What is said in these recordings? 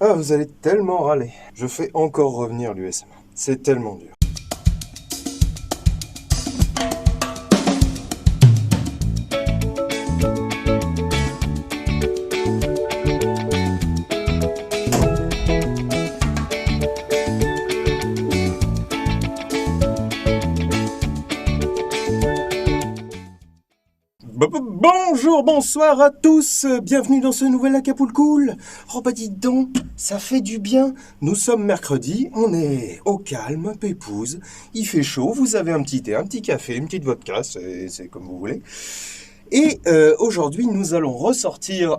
Ah, vous allez tellement râler. Je fais encore revenir l'USM. C'est tellement dur. Bonjour, bonsoir à tous, bienvenue dans ce nouvel Acapulco. Oh bah dites donc, ça fait du bien. Nous sommes mercredi, on est au calme, pépouze, il fait chaud, vous avez un petit thé, un petit café, une petite vodka, c'est comme vous voulez. Et aujourd'hui, nous allons ressortir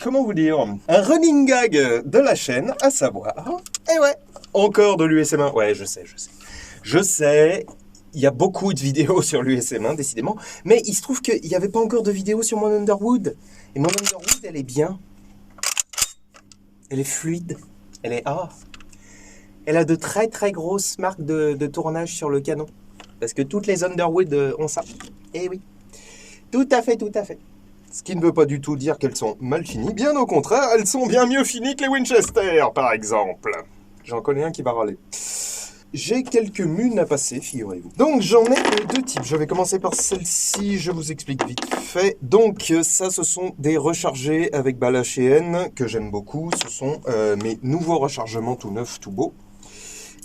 comment vous dire, un running gag de la chaîne, à savoir, encore de l'USM1, ouais je sais. Il y a beaucoup de vidéos sur l'USM1, décidément. Mais il se trouve qu'il n'y avait pas encore de vidéo sur mon Underwood. Et mon Underwood, elle est bien. Elle est fluide. Elle a de très très grosses marques de tournage sur le canon. Parce que toutes les Underwood ont ça. Eh oui. Tout à fait. Ce qui ne veut pas du tout dire qu'elles sont mal finies. Bien au contraire, elles sont bien mieux finies que les Winchester, par exemple. J'en connais un qui va râler. J'ai quelques munes à passer, figurez-vous. Donc j'en ai deux types. Je vais commencer par celle-ci, je vous explique vite fait. Donc ça, ce sont des rechargés avec balle HN que j'aime beaucoup. Ce sont mes nouveaux rechargements tout neufs, tout beaux.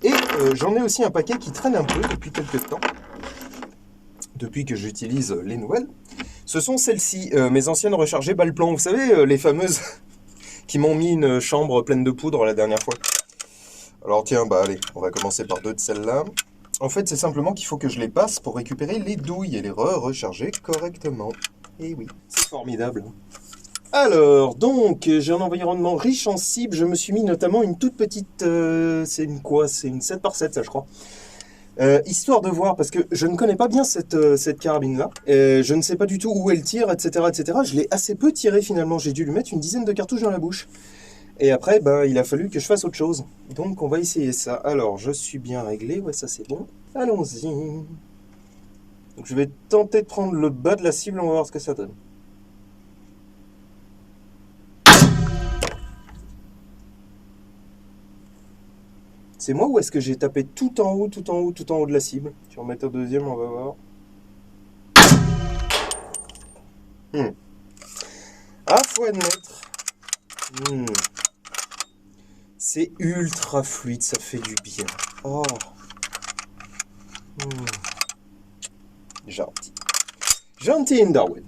Et j'en ai aussi un paquet qui traîne un peu depuis quelques temps. Depuis que j'utilise les nouvelles. Ce sont celles-ci, mes anciennes rechargées balle plan. Vous savez, les fameuses qui m'ont mis une chambre pleine de poudre la dernière fois. Alors tiens, allez, on va commencer par deux de celles-là. En fait, c'est simplement qu'il faut que je les passe pour récupérer les douilles et les recharger correctement. Et oui, c'est formidable. Alors, donc, j'ai un environnement riche en cibles. Je me suis mis notamment une toute petite... c'est une quoi? C'est une 7x7, ça, je crois. Histoire de voir, parce que je ne connais pas bien cette carabine-là. Je ne sais pas du tout où elle tire, etc., etc. Je l'ai assez peu tiré, finalement. J'ai dû lui mettre une dizaine de cartouches dans la bouche. Et après, il a fallu que je fasse autre chose. Donc, on va essayer ça. Alors, je suis bien réglé. Ouais, ça, c'est bon. Allons-y. Donc, je vais tenter de prendre le bas de la cible. On va voir ce que ça donne. C'est moi ou est-ce que j'ai tapé tout en haut de la cible? Je vais remettre au deuxième, on va voir. Ah, faut admettre. C'est ultra fluide, ça fait du bien. Oh. Gentil Underwood.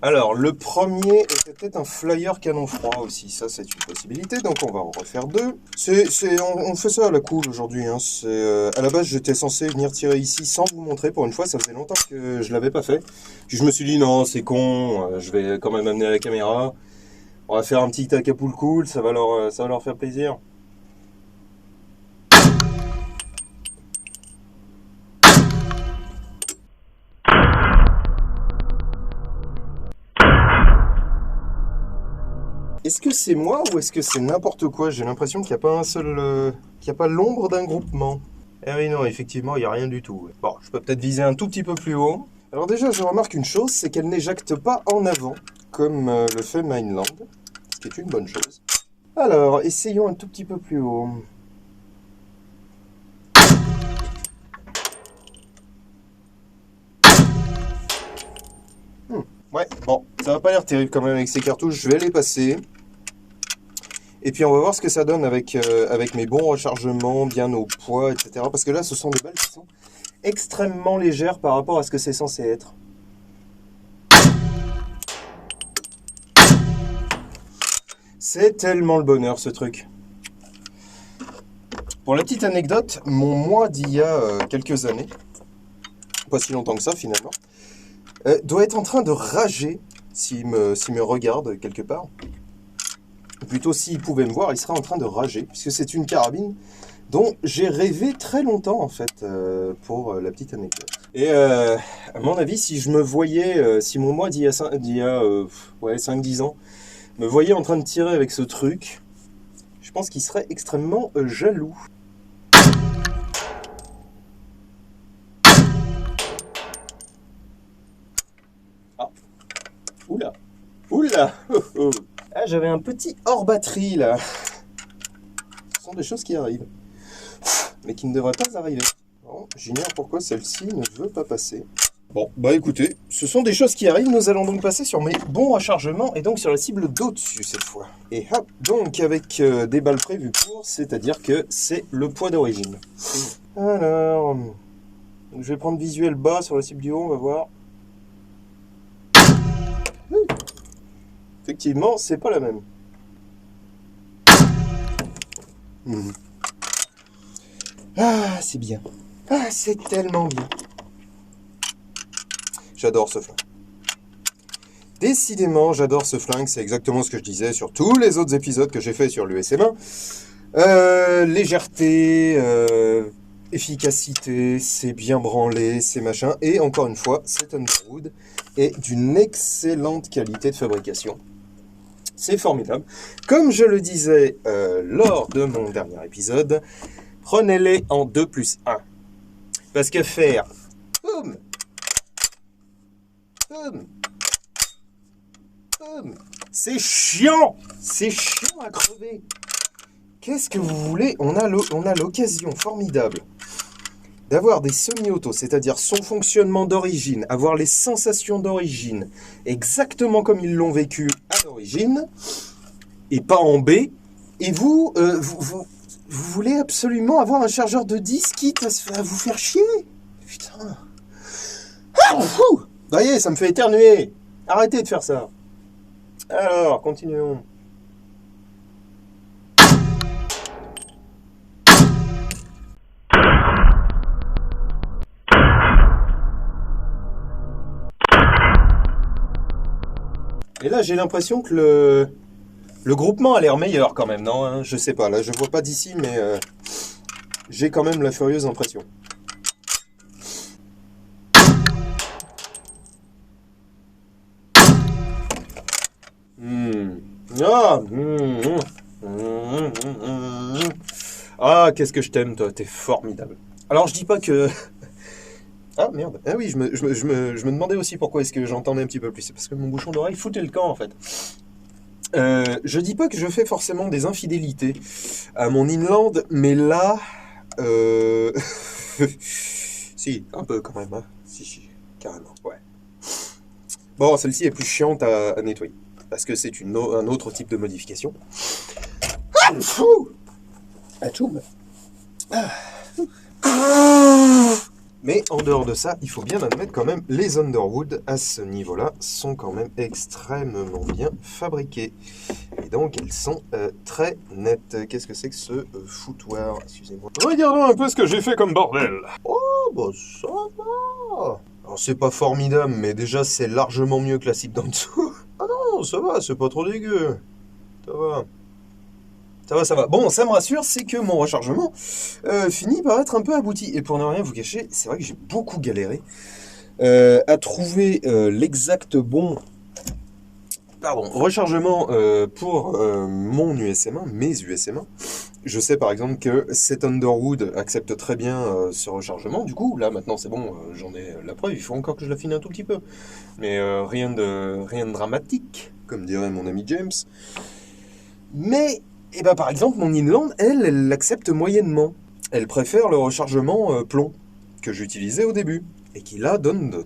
Alors, le premier était peut-être un flyer canon froid aussi. Ça, c'est une possibilité. Donc, on va en refaire deux. On fait ça à la cool aujourd'hui. Hein. À la base, j'étais censé venir tirer ici sans vous montrer. Pour une fois, ça faisait longtemps que je l'avais pas fait. Puis je me suis dit, non, c'est con. Je vais quand même amener la caméra. On va faire un petit Acapulco. Ça va leur faire plaisir. Est-ce que c'est moi ou est-ce que c'est n'importe quoi? J'ai l'impression qu'il n'y a pas qu'il n'y a pas l'ombre d'un groupement. Eh oui, non, effectivement, il n'y a rien du tout. Bon, je peux peut-être viser un tout petit peu plus haut. Alors déjà, je remarque une chose, c'est qu'elle n'éjecte pas en avant, comme le fait Mainland, ce qui est une bonne chose. Alors, essayons un tout petit peu plus haut. Ouais, bon, ça va pas l'air terrible quand même avec ces cartouches, je vais les passer. Et puis on va voir ce que ça donne avec mes bons rechargements, bien au poids, etc. Parce que là, ce sont des balles qui sont extrêmement légères par rapport à ce que c'est censé être. C'est tellement le bonheur, ce truc. Pour la petite anecdote, mon moi d'il y a quelques années, pas si longtemps que ça finalement, doit être en train de rager s'il me regarde quelque part. Plutôt, s'il pouvait me voir, il serait en train de rager, puisque c'est une carabine dont j'ai rêvé très longtemps, en fait, pour la petite anecdote. Et à mon avis, si je me voyais, si mon moi d'il y a 5-10 ans, me voyait en train de tirer avec ce truc, je pense qu'il serait extrêmement jaloux. Oula. Oula. Oh, oh. Ah, j'avais un petit hors batterie là. Ce sont des choses qui arrivent. Mais qui ne devraient pas arriver. Bon, j'ignore pourquoi celle-ci ne veut pas passer. Bon, bah écoutez, ce sont des choses qui arrivent. Nous allons donc passer sur mes bons rechargements et donc sur la cible d'au-dessus cette fois. Et hop, donc avec des balles prévues pour, c'est-à-dire que c'est le poids d'origine. Alors, je vais prendre visuel bas sur la cible du haut, on va voir. Effectivement, c'est pas la même. Ah, c'est bien. Ah, c'est tellement bien. J'adore ce flingue. Décidément, j'adore ce flingue. C'est exactement ce que je disais sur tous les autres épisodes que j'ai fait sur l'USM1. Légèreté, efficacité, c'est bien branlé, c'est machin. Et encore une fois, cet Underwood est d'une excellente qualité de fabrication. C'est formidable. Comme je le disais lors de mon dernier épisode, prenez-les en 2+1. Parce que faire boum, boum, boum, c'est chiant. C'est chiant à crever. Qu'est-ce que vous voulez? On a l'occasion formidable d'avoir des semi-autos, c'est-à-dire son fonctionnement d'origine, avoir les sensations d'origine, exactement comme ils l'ont vécu à l'origine, et pas en B. Et vous voulez absolument avoir un chargeur de disque quitte à vous faire chier? Putain. Ah, fou. Ça y est, ça me fait éternuer. Arrêtez de faire ça. Alors, continuons. Et là, j'ai l'impression que le groupement a l'air meilleur quand même, non hein? Je sais pas, là, je vois pas d'ici, mais j'ai quand même la furieuse impression. Ah, qu'est-ce que je t'aime, toi, t'es formidable. Alors, je dis pas que... Ah, merde. Ah oui, je me demandais aussi pourquoi est-ce que j'entendais un petit peu plus. C'est parce que mon bouchon d'oreille foutait le camp, en fait. Je dis pas que je fais forcément des infidélités à mon inland, mais là... si, un peu quand même, hein. Si, carrément, ouais. Bon, celle-ci est plus chiante à nettoyer, parce que c'est un autre type de modification. Ah, fou. Atchoum. Mais en dehors de ça, il faut bien admettre quand même, les Underwood à ce niveau-là sont quand même extrêmement bien fabriqués. Et donc elles sont très nettes. Qu'est-ce que c'est que ce foutoir? Excusez-moi. Regardons un peu ce que j'ai fait comme bordel. Oh, bah ça va. Alors c'est pas formidable, mais déjà c'est largement mieux que la cible d'en dessous. Ah non, ça va, c'est pas trop dégueu. Ça va. Ça va. Bon, ça me rassure, c'est que mon rechargement finit par être un peu abouti. Et pour ne rien vous cacher, c'est vrai que j'ai beaucoup galéré à trouver l'exact bon rechargement pour mon USM1, mes USM1. Je sais par exemple que cet Underwood accepte très bien ce rechargement. Du coup, là maintenant c'est bon, j'en ai la preuve. Il faut encore que je l'affine un tout petit peu. Mais rien de dramatique, comme dirait mon ami James. Mais... Et ben par exemple, mon Inland, elle l'accepte moyennement. Elle préfère le rechargement plomb que j'utilisais au début. Et qui là donne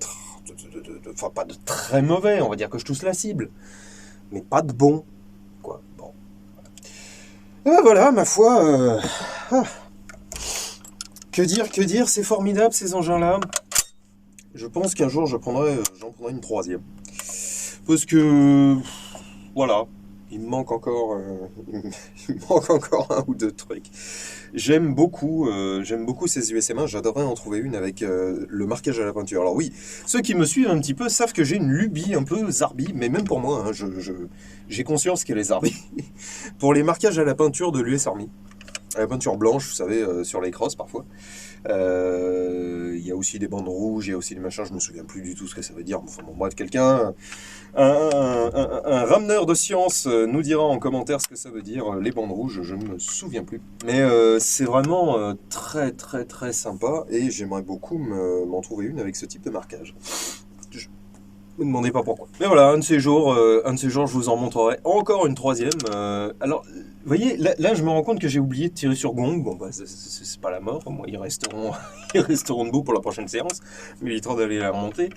enfin pas de très mauvais, on va dire que je touche la cible. Mais pas de bon. Quoi, bon. Et ben voilà, ma foi... Que dire, c'est formidable ces engins-là. Je pense qu'un jour j'en prendrai une troisième. Parce que... Voilà. Il me manque encore un ou deux trucs. J'aime beaucoup ces USM1. J'adorerais en trouver une avec le marquage à la peinture. Alors oui, ceux qui me suivent un petit peu savent que j'ai une lubie un peu zarbi, mais même pour moi, hein, j'ai conscience qu'elle est zarbi. Pour les marquages à la peinture de l'US Army. À la peinture blanche, vous savez, sur les crosses parfois. Il y a aussi des bandes rouges, il y a aussi des machins, je me souviens plus du tout ce que ça veut dire. Enfin bon, bref, quelqu'un, un rameneur de science nous dira en commentaire ce que ça veut dire, les bandes rouges, je ne me souviens plus. Mais c'est vraiment très très très sympa et j'aimerais beaucoup m'en trouver une avec ce type de marquage. Me demandez pas pourquoi. Mais voilà, un de ces jours, je vous en montrerai encore une troisième. Alors, vous voyez, là, je me rends compte que j'ai oublié de tirer sur gong. Bon, bah, c'est pas la mort. Moi, ils resteront, ils resteront debout pour la prochaine séance. Mais il est temps d'aller la remonter.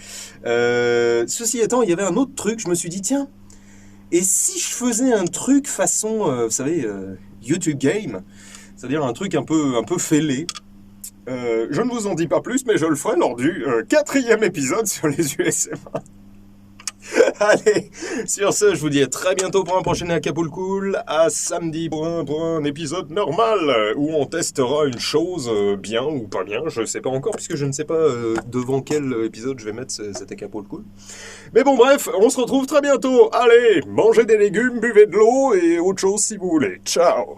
Ceci étant, il y avait un autre truc. Je me suis dit, tiens, et si je faisais un truc façon, vous savez, YouTube Game, c'est-à-dire un truc un peu fêlé. Je ne vous en dis pas plus, mais je le ferai lors du 4e épisode sur les USMA. Allez, sur ce, je vous dis à très bientôt pour un prochain Acapulco, à samedi pour un épisode normal, où on testera une chose bien ou pas bien, je ne sais pas encore, puisque je ne sais pas devant quel épisode je vais mettre cet Acapulco. Mais bon, bref, on se retrouve très bientôt. Allez, mangez des légumes, buvez de l'eau et autre chose si vous voulez. Ciao!